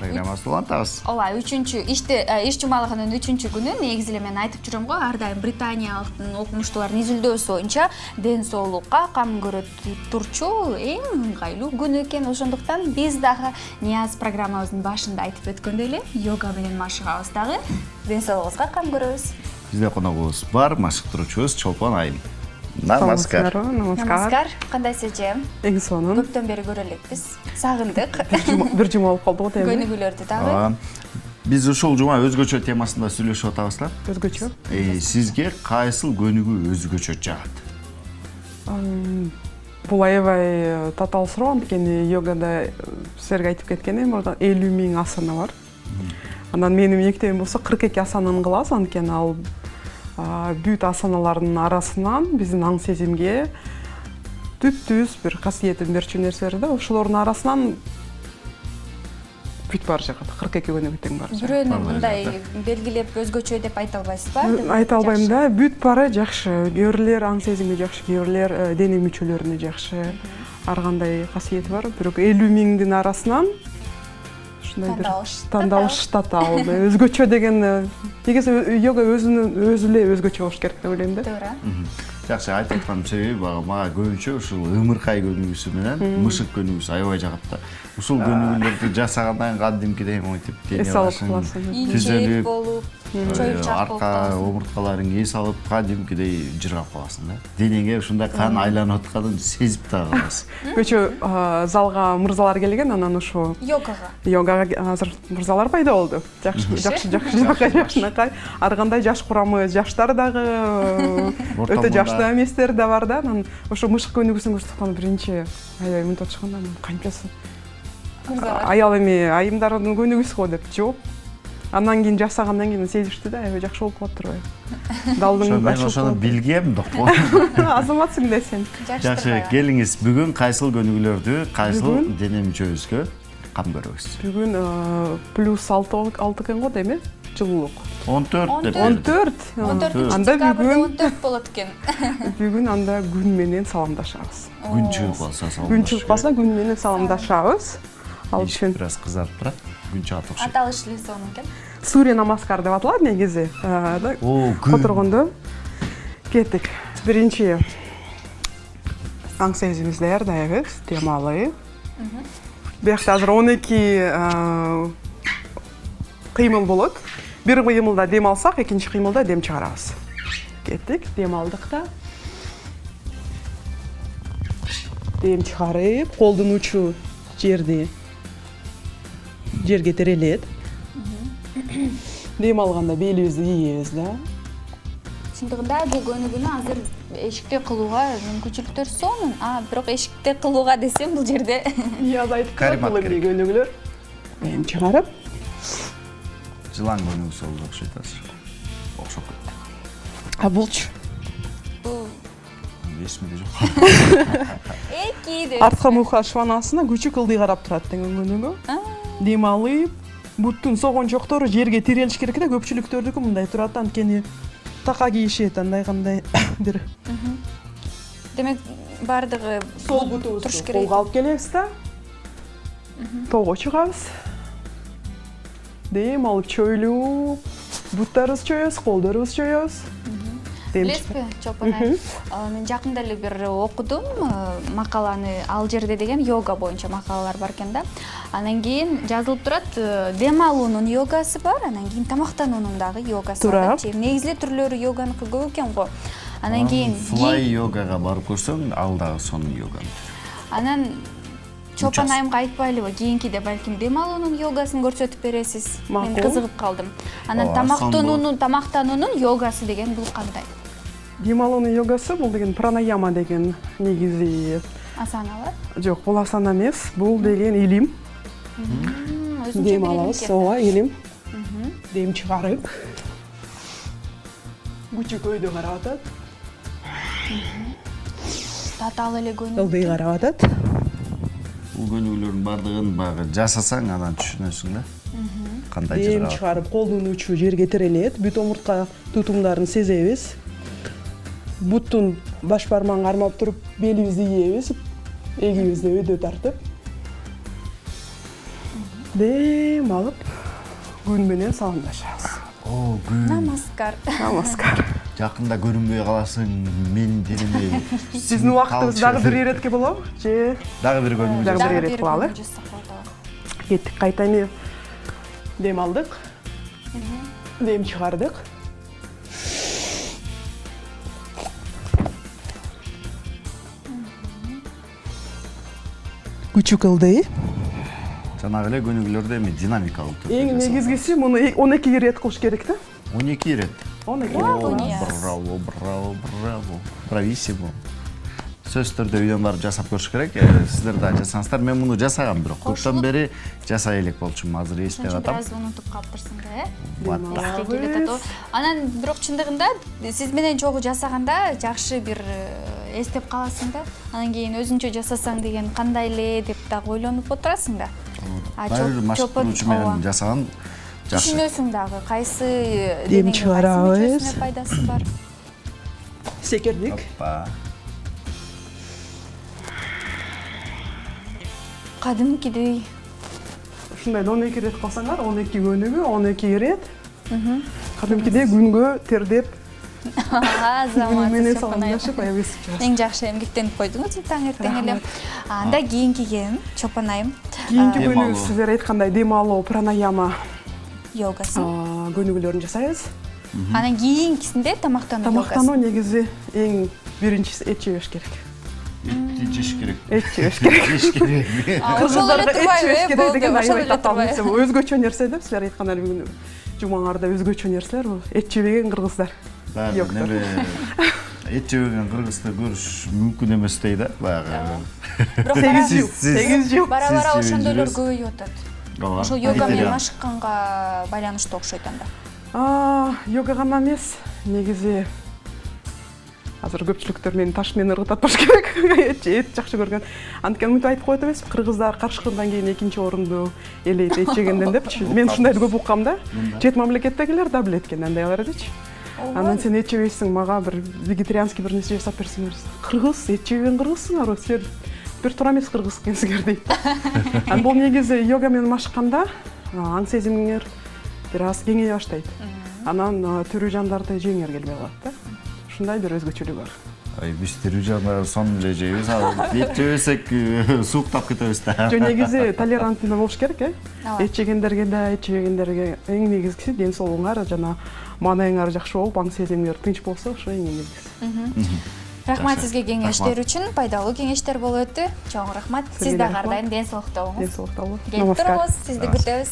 программасы улантабыз. Ооба, иш жумалыгынын 3-күнү негизи эле мен айтып жүрөм го, ар дайым Британиялыктын окумуштуулардын изилдөөсү боюнча ден соолукка кам көрө турчу эң ыңгайлуу күн экен. Ошондуктан биз дагы Нияз программабыздын башында айтып өткөндөй эле йога менен машыгабыз дагы, ден соолугубузга кам көрөбүз. Бизде коногубуз бар, машыктыруучубуз Чолпон Айым. Намаскар. Намаскар. Кандайсыз эже? Эң сонун. Көптөн бери көрө элекпиз. Сагындык. Бир жума болуп калды го теми. Көнүгүүлөрдү дагы. Биз ушул жума өзгөчө темасында сүйлөшүп атабыз да. Өзгөчө. Сизге кайсыл көнүгүү өзгөчө жагат? Бул аябай татаал суроо, анткени йогада силерге айтып кеткеним, мурда 50 000 асана бар. Анан менин мектебим болсо 42 асананы кылабыз, анткени ал бүт асаналардын арасынан биздин аң сезимге түп-түз бир касиетин берчү нерселер да. Ошолордун арасынан бүт бар жагат, 42 көнүгүү тең бар. Бирөөнү мындай белгилеп өзгөчө деп айта албайсыз ба? Айта албайм да, бүт бары жакшы. Кээрлер аң сезимге жакшы, кээрлер дене мүчөлөрүнө жакшы. Ар кандай касиети бар, бирок 50 000-дин арасынан ушундай бир тандалыш татаал. Өзгөчө деген негизи йога өзү эле өзгөчө болуш керек деп ойлойм да. Туура. Жакшы, айтып аткан себеби мага көбүнчө ушул ымыркай көнүгүүсү менен мышык көнүгүүсү аябай жагат да. Ушул көнүгүүлөрдү жасагандан кадимкидей монтип эс алып каласың. Инжелип болуп, чоюлчак болуп арка омурткаларың эс алып кадимкидей жыргап каласың да. Денеңе ушундай кан айланып атканын сезип дагы каласың. Көчө залга мырзалар келген, анан ушу йогага азыр мырзалар пайда болду. Жакшы. Ар кандай жаш курамы, жаштар дагы өтө жаштуу эместер да бар да. Анан ошо мышык көнүгүүсүн көрсөткөн биринчи аябай мынтип чыкканда канчасы аял эме айымдардын көнүгүүсү го деп жооп. Андан кийин жасагандан кийин сезишти да, аябай жакшы болуп калыптыр. Далдын мен ошону билгем докпу. Азаматсың да сен. Жакшы, келиңиз. Бүгүн кайсыл көнүгүүлөрдү, кайсыл дене мүчөбүзгө кам көрөбүз? Бүгүн +6 экен го деме? Жылуулук. 14 деп. 14. Анда бүгүн 14 болот экен. Бүгүн анда күн менен саламдашабыз. Күн чыгып калса саламдашабыз. Күн чыгып калса күн менен саламдашабыз. Ал үчүн бир аз кызарып турат. Күн чыгат окшойт. Аталыш эле сонун экен. Сурья намаскар деп аталат негизи. Которгондо кеттик. Биринчи аң сезимибизди даярдайбыз, демалы. Биякта азыр 12 кыймыл болот. Бир кыймылда дем алсак, экинчи кыймылда дем чыгарабыз. Кеттик, дем алдык да. Дем чыгарып, колдун учу жерге терелет. Дем алганда белибизди ийебиз да. Чындыгында бул көнүгүүнү азыр эшикте кылууга мүмкүнчүлүктөр сонун. Бирок эшикте кылууга десем бул жерде Нияз айтып турат бул эми көнүгүүлөр. Дем чыгарып Жылан көнүгүүсү болуп окшойт азыр. Окшоп кетти. Булчу. бул Эсимде жок. эки деп. Артка муха шванасына күчүк ылдый карап турат деген көнүгүү. Дем алып, буттун согончоктору жерге тирелиш керек да, көпчүлүктөрдүкү мындай турат, анткени така кийишет, андай кандай бир. Демек бардыгы Сол бутубузду колго алып келебиз да. Тоого чыгабыз. Дем алып чөйлүп, буттарыбызды чөйөбүз, колдорубузду чөйөбүз. Билесизби, Чолпон айым, мен жакында эле бир окудум макаланы, ал жерде деген йога боюнча макалалар бар экен да. Анан кийин жазылып турат, дем алуунун йогасы бар, анан кийин тамактануунун дагы йогасы бар. Негизи эле түрлөрү йоганыкы көп экен го. Анан кийин флай йогага барып көрсөң, ал дагы сонун йога. Анан Чолпон айымга айтпайлыбы, кийинкиде балким дем алуунун йогасын көрсөтүп бересиз. Мен кызыгып калдым. Анан тамактануунун йогасы деген бул кандай? Дем алуунун йогасы бул деген пранаяма деген негизи асаналар? Жок, бул асана эмес, бул деген илим. Дем алабыз, ооба, илим. Дем чыгарып. Күчүк өйдө карап атат. Татаал эле көнүгүү. Ылдый карап атат. Бул көнүгүүлөрдүн бардыгын багы жасасаң, анан түшүнөсүң да. Кандай Дем чыгарып, колдун учу жерге терелет, бүт омуртка тутумдарын сезебиз. Буттун баш бармагын кармап туруп, белибизди ийебиз, эгибизди өйдө тартып. дем алып күн менен саламдашабыз. О, күн. Намаскар. Намаскар. Жакында көрүнбөй каласың, мен дереме. Сиздин убактыңыз дагы бир иретке болобу? Же Дагы бир көрүнбөй. Дагы бир ирет кылалы. Кеттик. кеттик кайта эми дем алдык. Дем чыгардык. Күчү кылды. Жанагы эле көнүгүүлөрдө эми динамикалык түрдө. Эң негизгиси муну 12 ирет кылыш керек да. 12 ирет. 12 Браво, ирет. Нияз. Браво, браво, браво. Брависсимо. Сөзсүз түрдө үйдөн барып жасап көрүш керек. Сиздер да жасаңыздар. Мен муну жасагам бирок. Көптөн бери жасай элек болчумун. Азыр эстеп Ошончо атам. бираз унутуп калыптырсың да, Вот. Эске келет атат. Анан бирок чындыгында сиз менен чогуу жасаганда жакшы бир эстеп каласың да. Анан кийин өзүнчө жасасаң деген кандай эле деп дагы ойлонуп отурасың да. Баары машыктыруучу менен жасаган жакшы. Түшүнөсүң дагы кайсы Дем чыгарабыз. мүчөсүнө пайдасы бар. Секердик. Опа. Кадимкидей. Ушундай 12 ирет кылсаңар, 12 көнүгүү, 12 ирет. Кадимкидей күнгө тердеп, күн менен саламдашып, аябай эсип чыгасыз. Эң жакшы эмгектенип койдуңуз таңертең эле. Анда кийинки кем, Чопон айым. Кийинки Дем күнү алуу. сиздер айткандай дем алуу, пранаяма Йогасын. көнүгүүлөрүн жасайбыз. Анан кийинкисинде тамактануу Тамактануу негизи эң биринчиси эт жебеш керек. Этти жеш керек. Эт жебеш керек. Жеш керек. Ошол эле Кыргыздарга эт жебеш керек турбайбы? деген Ошол аябай эле татаал турбайбы? нерсе. Бул өзгөчө нерсе деп силер айткандай бүгүн жумаңарда өзгөчө нерселер бул. Эт жебеген кыргыздар. Баягы Жоктор. неме эт жебеген кыргызды көрүш мүмкүн эмес дейт да. Баягы. Бирок 8 жыл. 8 жыл. бара-бара Сиз ошондойлор жүрөсүз. көбөйүп атат. Ооба. Ошол йога менен Вегетариан. машыкканга байланыштуу окшойт анда. Йога гана эмес, негизи азыр көпчүлүктөр мени таш менен ыргытат керек. Эт жакшы көргөн. Анткени мынтип айтып коет эмеспи, кыргыздар карышкындан кийин экинчи орунду ээлейт эт жегенден депчи. Мен ушундайды көп уккам да. Чет мамлекеттегилер да билет экен андай элердичи. Анан сен эт жебейсиң, мага бир вегетарианский бир нерсе жасап берсеңер. Кыргыз, эт жеген кыргызсыңар, силер бир туура эмес кыргыз экенсиңер дейт. Анан бул негизи йога менен машыкканда аң сезимиңер бир аз кеңейе баштайт. Анан тирүү жандарды жеңер келбей калат да. Ушундай бир өзгөчөлүгү бар. Ай, биз тирүү жандар сонун эле жейбиз. Эт жебесек сууктап кетебиз да. Жөн негизи толеранттуу болуш керек, Ооба. Эт жегендерге да, эт жебегендерге эң негизгиси ден соолугуңар жана маанайыңар жакшы болуп, аң сезимиңер тынч болсо, ошо эң негизгиси. Рахмат Жакшы. сизге кеңештер үчүн, пайдалуу кеңештер болуп өттү. Чоң рахмат. Сиз Сизге дагы рахмат. ар дайым ден соолукта болуңуз. Ден соолукта болуңуз. Келип туруңуз, сизди күтөбүз.